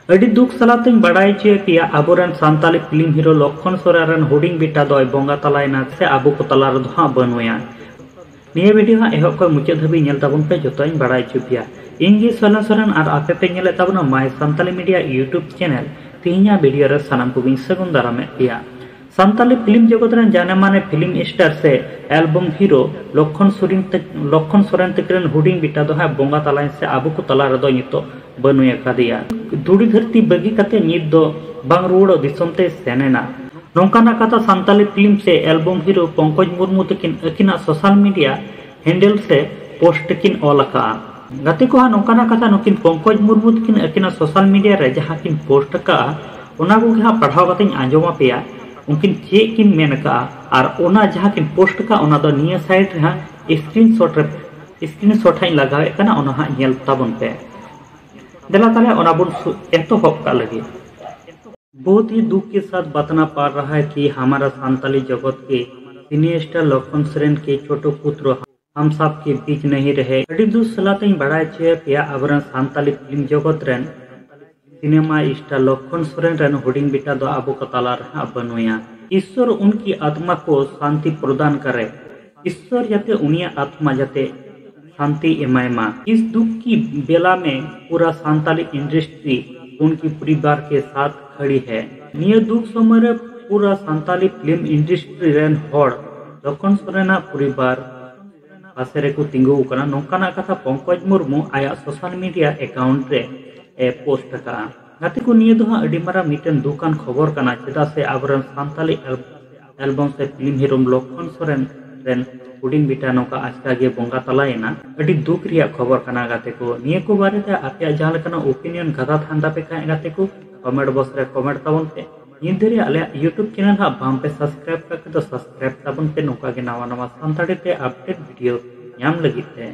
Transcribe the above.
अड़ी दुख सलातिन बड़ाई चे पिया अबोरन सांताली फिल्म हीरो लक्षण सोरेन हुडिंग बेटा दय बंगा तलायना से आबो को तला रे दो बनुया निये वीडियो हा एहब को मुचाद हबी नेल ताबन पे जतोइन बड़ाई चे पिया इंगी सोलन सोरेन आर आपे पे नेले ताबन my Santali media YouTube channel तिहिना वीडियो रे सनाम को बिन सगुन दारामे पिया सांताली फिल्म जगत रन जाने माने फिल्म स्टार से एल्बम हीरो लक्षण सोरेन तकरन हुडिंग बेटा दो बंगा तलायन से आबो को तला रे दो नितो बनुया कादिया धुड़ी धरती बगी कते नित दो बांग रुवाड़ो दिसम ते सेनेना नौकाना कथा सांताली फिल्म से एल्बम हीरो पंकज मुर्मू तकिन अकिना सोशल मीडिया हैंडल से पोस्ट किन ओलका गति को नौकाना कथा नुकिन पंकज मुर्मू तकिन अकिना सोशल मीडिया रे जहां किन पोस्ट का ओना को हा पढ़ाव कते आंजोमा पेया उनकिन चे किन मेन का आर ओना जहां किन पोस्ट का ओना दो निया साइड रे हा स्क्रीनशॉट हाई लगावे कना ओना हा नेल ताबन पे देला ताले ओनाबुन एतोहब का लगे। बहुत ही दुख के साथ बताना पड़ रहा है कि हमारा सांताली जगत के सिने स्टार लक्षण सोरेन के छोटो पुत्र हम सब के बीच नहीं रहे। अड़ी दुख सलाते बड़ाई चे पिया अबरन सांताली फिल्म जगत रेन सिनेमा स्टार लक्षण सोरेन रेन हुडिंग बेटा दो आबो को तला रे बनुया। ईश्वर उनकी आत्मा को शांति प्रदान करे। ईश्वर जाते उनिया आत्मा जाते शांति एमायमा। इस दुख की बेला में पूरा सांताली इंडस्ट्री उनकी परिवार के साथ खड़ी है। निये दुख समय पूरा सांताली फिल्म इंडस्ट्री रेन होड़ लक्षण सोरेना परिवार पासे रे को तिंगु कना नौकाना कथा पंकज मुर्मू आया सोशल मीडिया अकाउंट रे पोस्ट का गाते को निये दो अडी मारा मिटन दुकान खबर कना चेदा से आबरन सांताली एल्बम से फिल्म हीरो लक्षण सोरेन रेन हुडिंग बेटा नौका आजका गे बंगा तलायना अड़ी दुख रिया खबर कना गाते को निये को बारे ते आपे जहां लेकना ओपिनियन गदा थांदा पे का गाते को कमेंट बॉक्स रे कमेंट ताबन पे निधरे आले यूट्यूब चैनल हा बाम पे सब्सक्राइब करके तो सब्सक्राइब ताबन पे नौका गे नवा नवा सांताड़ी ते अपडेट वीडियो नाम लगित है।